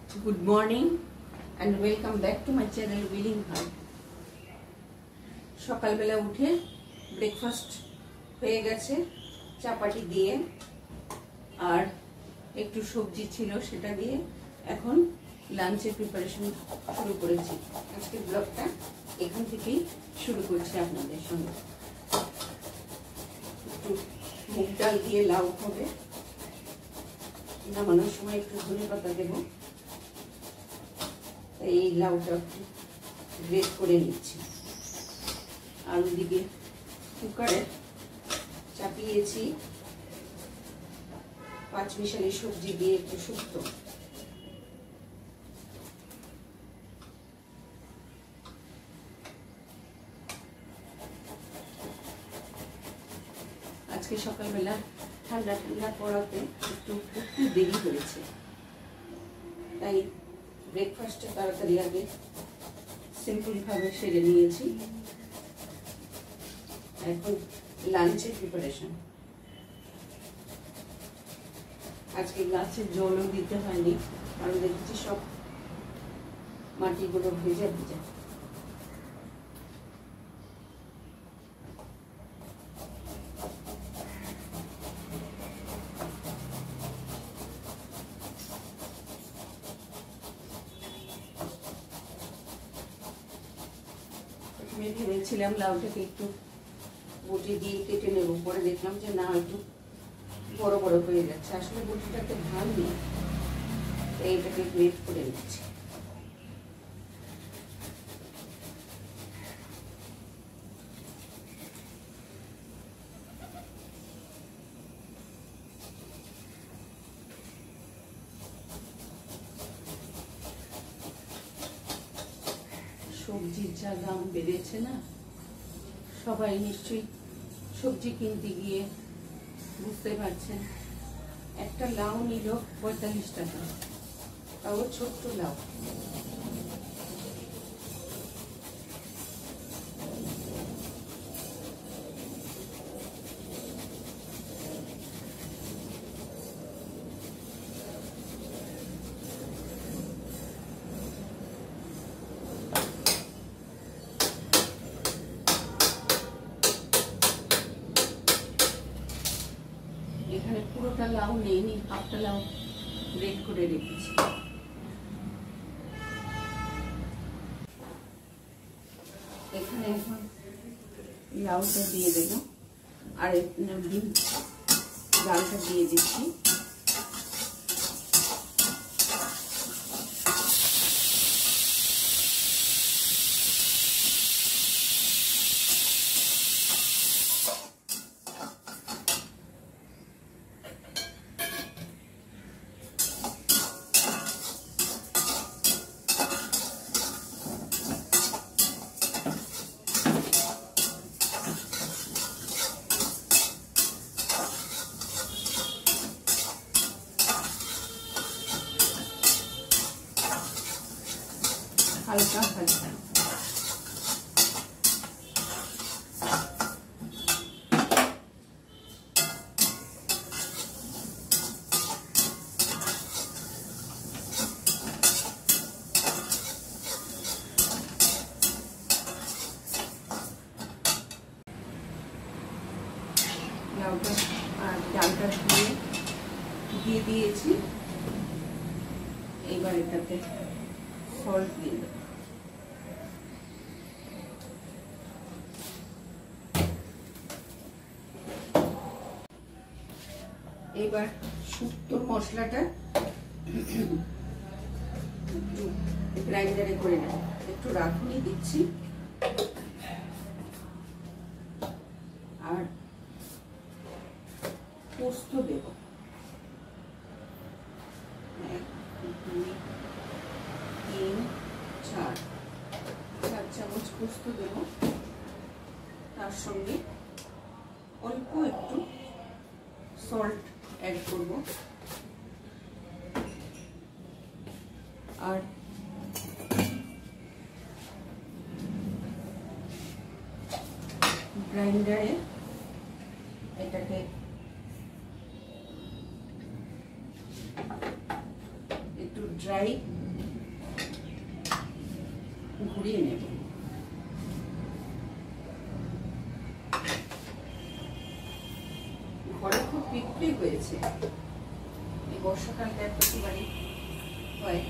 Good morning and welcome back to my channel Willing Heart. সকালবেলা উঠে breakfast হয়ে গেছে চাপাটি দিয়ে আর একটু সবজি ছিল সেটা দিয়ে এখন লাঞ্চের প্রিপারেশন শুরু করেছি। আজকের ব্লগটা এখান থেকেই শুরু করছি আপনাদের সঙ্গে। একটু মুগ ডাল দিয়ে লাউ হবে, নামানোর সময় একটু ধনেপাতা দেবো, এই লাউটা গ্রেট করে নিচ্ছি। আর ওদিকে কুকারে চাপিয়েছি পাঁচমিশালি সবজি দিয়ে একটু শুক্তো। আজকে সকালবেলা ঠান্ডা ঠান্ডা পড়াতে একটু উঠতে দেরি হয়েছে, তাই ব্রেকফাস্টে তাড়াতাড়ি আগে সিম্পল ভাবে সেরে নিয়েছি। এখন লাঞ্চের প্রিপারেশন। আজকে গাছে জলও দিতে হয়নি, কারণ দেখছি সব মাটিগুলো ভেজা ভেজা। ভেবেছিলাম লাউটাকে একটু বটি দিয়ে কেটে নেব, পরে দেখলাম যে না, একটু বড় বড় হয়ে যাচ্ছে। আসলে বটিটাতে ধান নেই, এইটাকে গ্রেট করে নিচ্ছি। সবজির যা দাম বেড়েছে না, সবাই নিশ্চয়ই সবজি কিনতে গিয়ে বুঝতে পারছেন। একটা লাউ নিল ৪৫ টাকা, তাও ছোট্ট লাউ। এখানে পুরোটা লাউ নেইনি, হাফটা লাউ গ্রেট করে রেখেছি। এখানে এখন লাউটা দিয়ে দেব আর ডালটা দিয়ে দিচ্ছি। হালকা হালকা লাউটা আর ডালটা দিয়ে দিয়েছি। এবার এটাতে সল্ট দিয়ে দেব। এবার শুক্তোর মশলাটা গ্রাইন্ডারে করে নেব। একটু রাঁধুনি দিচ্ছি আর পোস্ত দেব। 1 2 3 4 চামচ পোস্ত দেব। তার সঙ্গে অল্প একটু সল্ট অ্যাড করব আর গ্রাইন্ডারে এটাকে একটু ড্রাই ঘুরিয়ে নেব। ঘরে খুব পিঁপড়ে হয়েছে, এই বর্ষাকালটা প্রতিবারই হয়।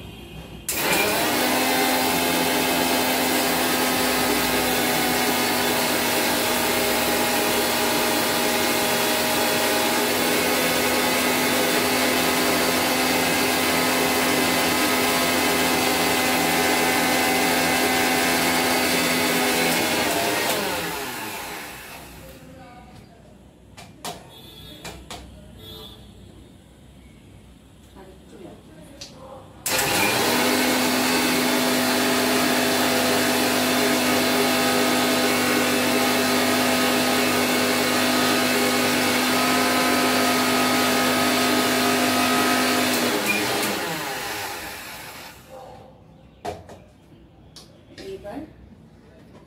এবার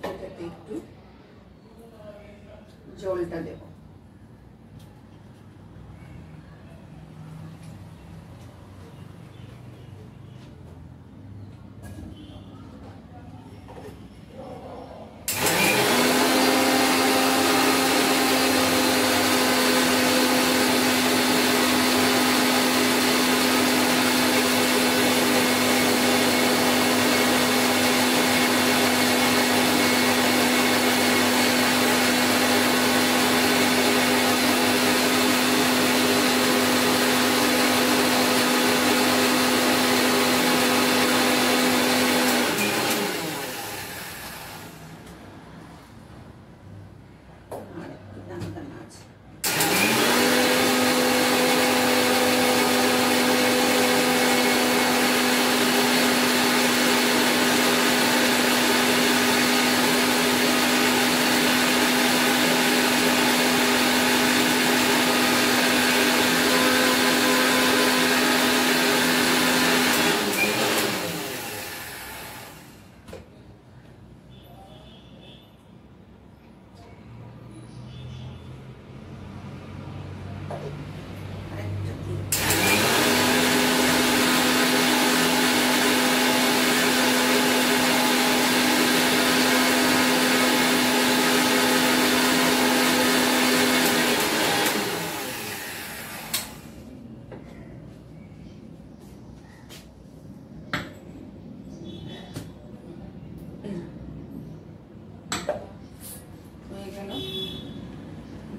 এটাতে একটু জলটা দেব।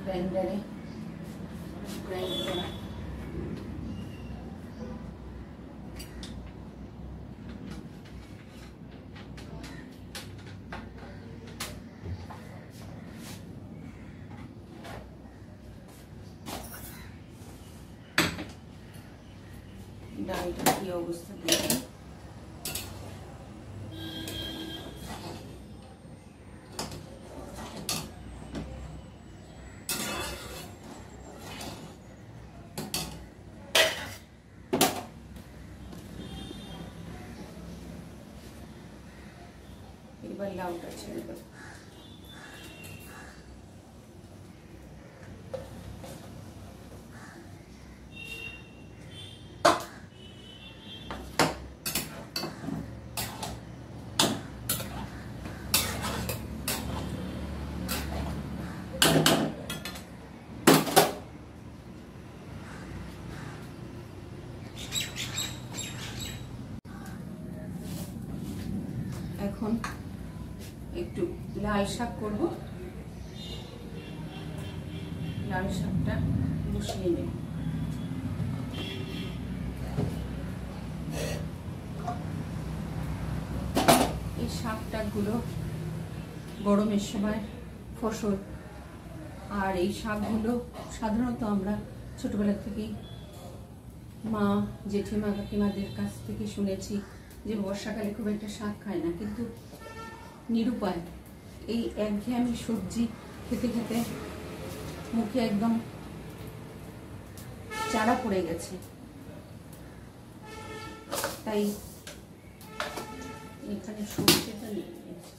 গ্রাইন্ডারে গ্রাইন্ড করা। ডালটা কি অবস্থা দেখি। এবার লাউটা ছেড়ে দেব। এখন একটু লাল শাক করব। লাল শাকটা বসিয়ে নেব। এই শাকটাগুলো গরমের সময় ফসল, আর এই শাকগুলো সাধারণত আমরা ছোটবেলা থেকেই মা, জেঠিমা, কাকিমাদের কাছ থেকে শুনেছি যে বর্ষাকালে খুব একটা শাক খায় না, কিন্তু নিরুপায় এই একঘেয়েমি সবজি খেতে খেতে মুখে একদম চারা পড়ে গেছে। তাই এখানে সবজিটা নিয়ে নিয়েছি।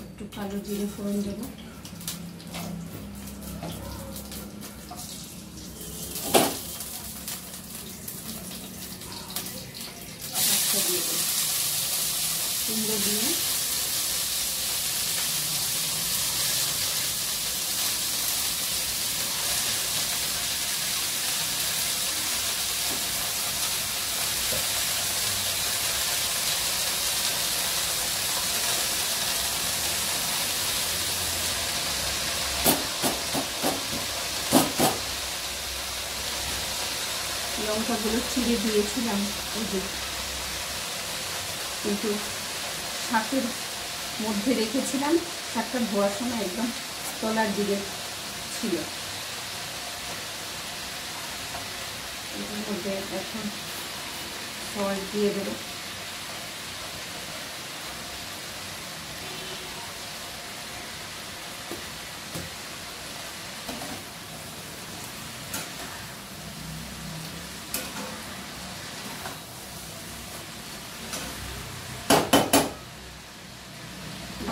একটু কালো জিরে ফোড়ন দেবো। লঙ্কাগুলো চিড়ে দিয়েছিলাম ওই যে, কিন্তু শাকের মধ্যে রেখেছিলাম, শাকটা ধোয়ার সময় একদম তলার দিকে ছিল। এটার মধ্যে এখন সল্ট দিয়ে দেবো।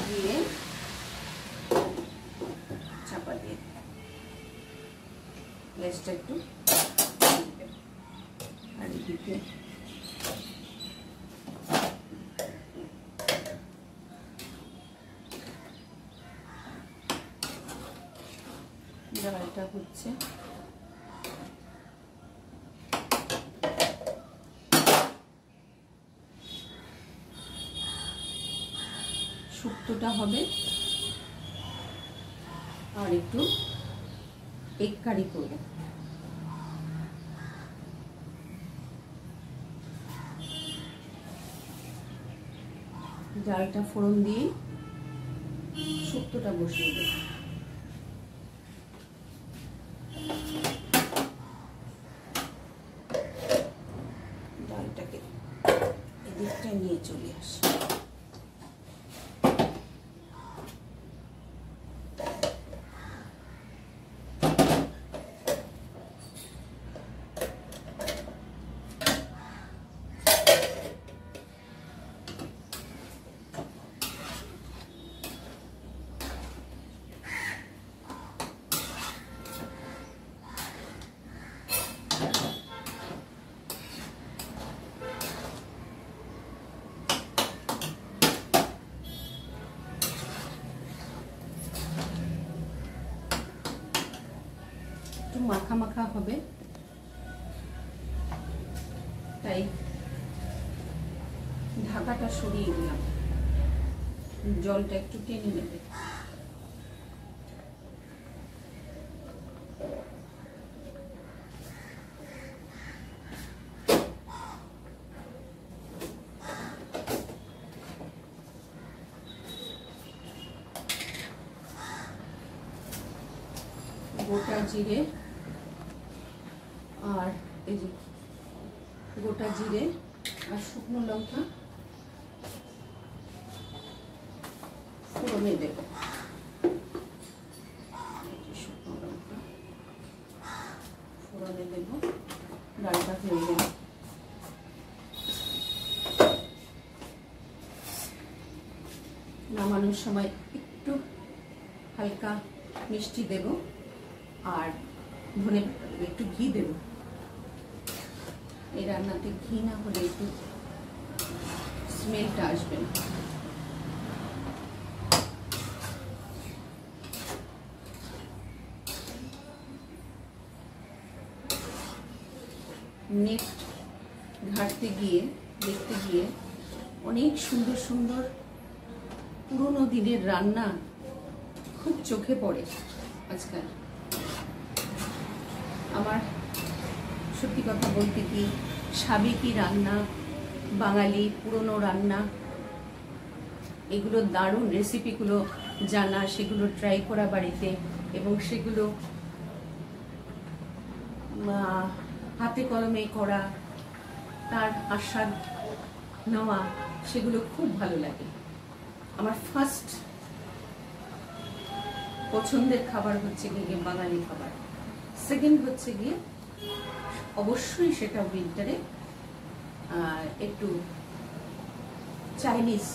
দিয়ে চাপা দিয়ে গ্যাসটা একটু, আর এদিকে ডালটা হচ্ছে। শুক্তোটা হবে আর একটু এগ কারি করব। ডালটা ফোড়ন দিয়ে শুক্তোটা বসিয়ে দেব। ডালটাকে এদিকটা নিয়ে চলে আসি। মাখা মাখা হবে, তাই ঢাকাটা সরিয়ে দিলাম, জলটা একটু টেনে নেবে। গোটা জিরে আর এই যে গোটা জিরে আর শুকনো লঙ্কা ফোড়নে দেব। শুকনো লঙ্কা ফোড়নে দেব। ডালটা হয়ে গেল। নামানোর সময় একটু হালকা মিষ্টি দেব আর ধনে একটু ঘি দেব। এই রান্নাতে ঘি না হলে একটু স্মেলটা আসবে না। নেট ঘাটতে গিয়ে দেখতে গিয়ে অনেক সুন্দর সুন্দর পুরোনো দিনের রান্না খুব চোখে পড়ে আজকাল। আমার সত্যি কথা বলতে কি, সাবেকি রান্না, বাঙালি পুরনো রান্না, এগুলো দারুণ রেসিপিগুলো জানা, সেগুলো ট্রাই করা বাড়িতে, এবং সেগুলো হাতে কলমে করা, তার আস্বাদ নেওয়া, সেগুলো খুব ভালো লাগে। আমার ফার্স্ট পছন্দের খাবার হচ্ছে গিয়ে বাঙালি খাবার। সেকেন্ড হচ্ছে গিয়ে অবশ্যই সেটা উইন্টারে একটু চাইনিজ,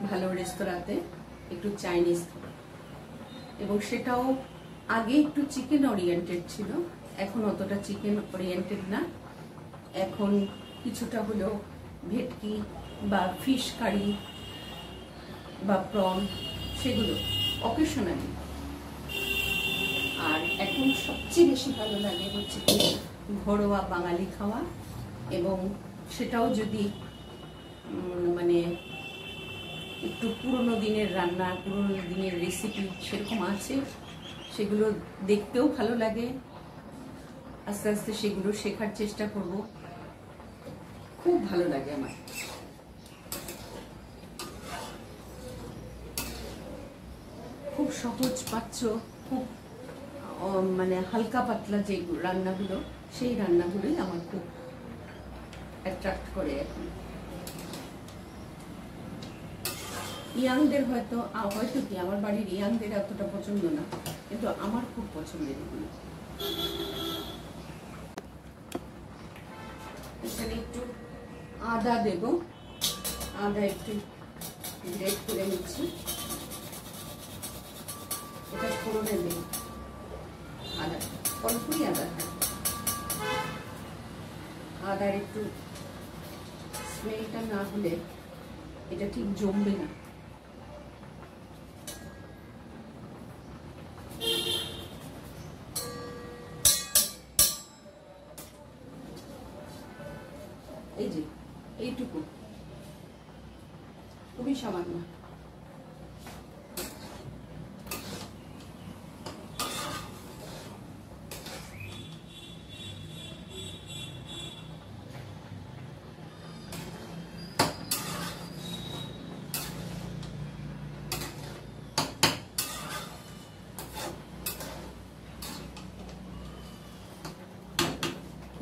ভালো রেস্তোরাঁতে একটু চাইনিজ খাবার, এবং সেটাও আগে একটু চিকেন ওরিয়েন্টেড ছিল, এখন অতটা চিকেন ওরিয়েন্টেড না। এখন কিছুটা হলেও ভেটকি বা ফিশ কারি বা প্রন, সেগুলো অকেশনালি। আর এখন সবচেয়ে বেশি ভালো লাগে হচ্ছে কি ঘরোয়া বাঙালি খাওয়া, এবং সেটাও যদি মানে একটু পুরনো দিনের রান্না, পুরনো দিনের রেসিপি সেরকম আছে, সেগুলো দেখতেও ভালো লাগে, আস্তে আস্তে সেগুলো শেখার চেষ্টা করব। খুব ভালো লাগে আমার। খুব সহজ পাচ্ছ, খুব মানে হালকা পাতলা যে রান্নাগুলো, সেই রান্নাগুলোই আমার খুব অ্যাট্রাক্ট করে এখন। ইয়াংদের হয়তো কি আমার বাড়ির ইয়াংদের এতটা পছন্দ না, কিন্তু আমার খুব পছন্দের এগুলো। এখানে একটু আদা দেব, আদা একটু গ্রেট করে নিচ্ছি। এটা ফোড়নে দেব আদা, অল্পই আদা থাকে। আদার একটু স্মেলটা না হলে এটা ঠিক জমবে না। এই যে এইটুকু, খুবই সামান্য।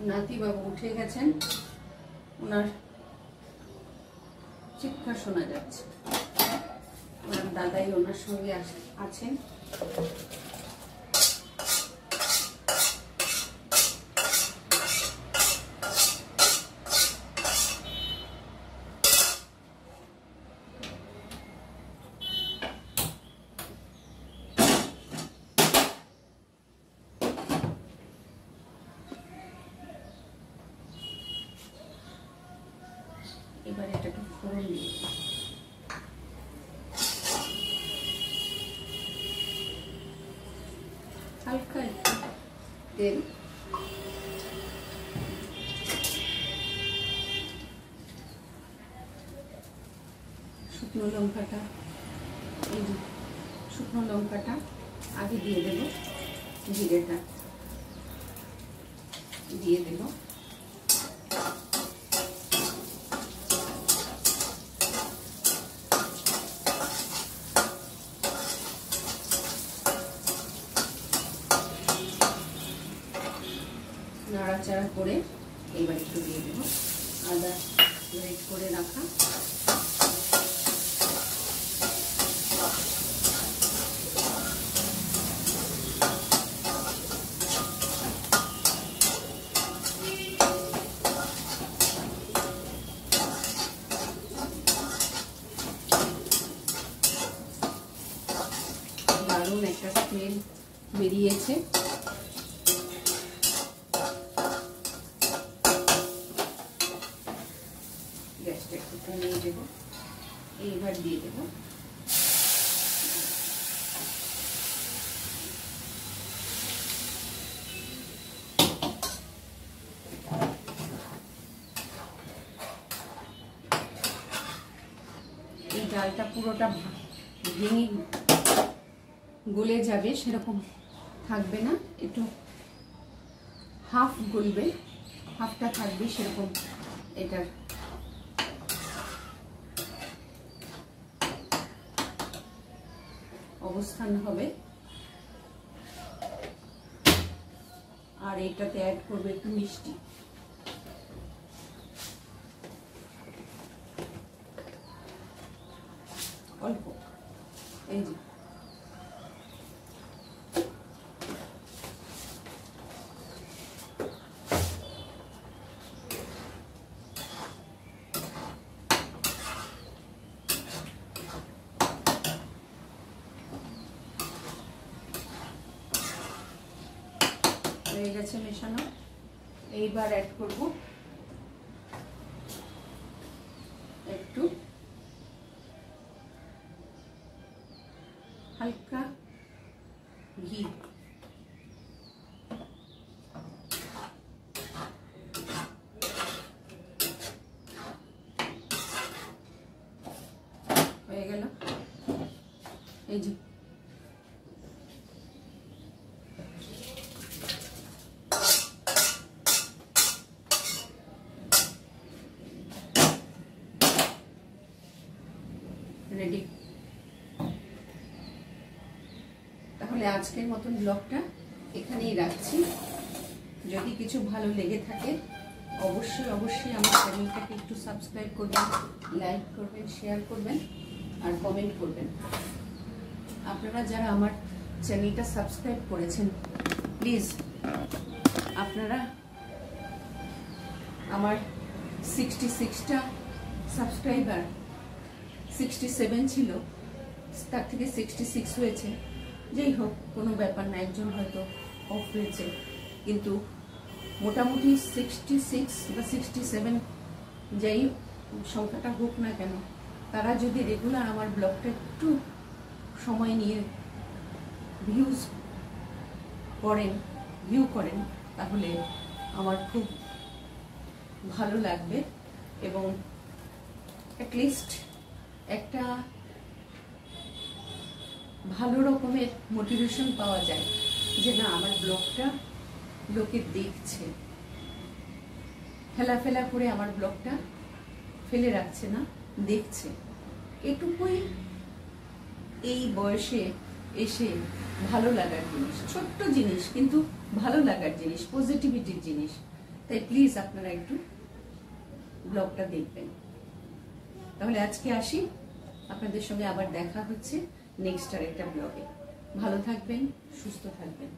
নাতিবাবু উঠে গেছেন, ওনার চিৎকার শোনা যাচ্ছে। ওনার দাদাই ওনার সঙ্গে আছেন। এবার এটাকে ফোড়ন দিয়ে হালকা একটু তেল, শুকনো লঙ্কাটা, এই শুকনো লঙ্কাটা আগে দিয়ে দেব, জিরেটা দিয়ে দেব, নাড়াচাড়া করে এবার একটু দিয়ে দেবো আদা গ্রেট করে রাখা। দারুণ একটা স্মেল বেরিয়েছে। গ্যাসটা একটু কমিয়ে দেবো, এইবার দিয়ে দেবো এই ডালটা পুরোটা ভেঙে গলে যাবে সেরকম থাকবে না, একটু হাফ গলবে, হাফটা থাকবে সেরকম এটার অবস্থান হবে। আর এটাতে অ্যাড করবে একটু মিষ্টি, অল্প, এই যে হয়ে গেছে মেশানো। এইবার অ্যাড করব একটু হালকা ঘি, হয়ে গেল। এই যে তাহলে আজকের মতন ব্লগটা এখানেই রাখছি। যদি কিছু ভালো লেগে থাকে অবশ্যই অবশ্যই আমার চ্যানেলটাকে একটু সাবস্ক্রাইব করবেন, লাইক করবেন, শেয়ার করবেন আর কমেন্ট করবেন। আপনারা যারা আমার চ্যানেলটা সাবস্ক্রাইব করেছেন প্লিজ আপনারা আমার 66টা সাবস্ক্রাইবার, 67 ছিল, তার থেকে 66 হয়েছে। যাই হোক, কোনো ব্যাপার না, একজন হয়তো অফ হয়েছে, কিন্তু মোটামুটি 66 বা 67 যাই সংখ্যাটা হোক না কেন, তারা যদি রেগুলার আমার ব্লগটা একটু সময় নিয়ে ভিউ করেন তাহলে আমার খুব ভালো লাগবে এবং অ্যাটলিস্ট একটা ভালো রকমের মোটিভেশন পাওয়া যায় যে না, আমার ব্লগটা লোকে দেখছে, ফেলা করে আমার ব্লগটা ফেলে রাখছে না, দেখছে। এটুকুই এই বয়সে এসে ভালো লাগার জিনিস, ছোট্ট জিনিস কিন্তু ভালো লাগার জিনিস, পজিটিভিটির জিনিস। তাই প্লিজ আপনারা একটু ব্লগটা দেখবেন। তাহলে আজকে আসি, আপনাদের সঙ্গে আবার দেখা হচ্ছে নেক্সট আর একটা ব্লগে। ভালো থাকবেন, সুস্থ থাকবেন।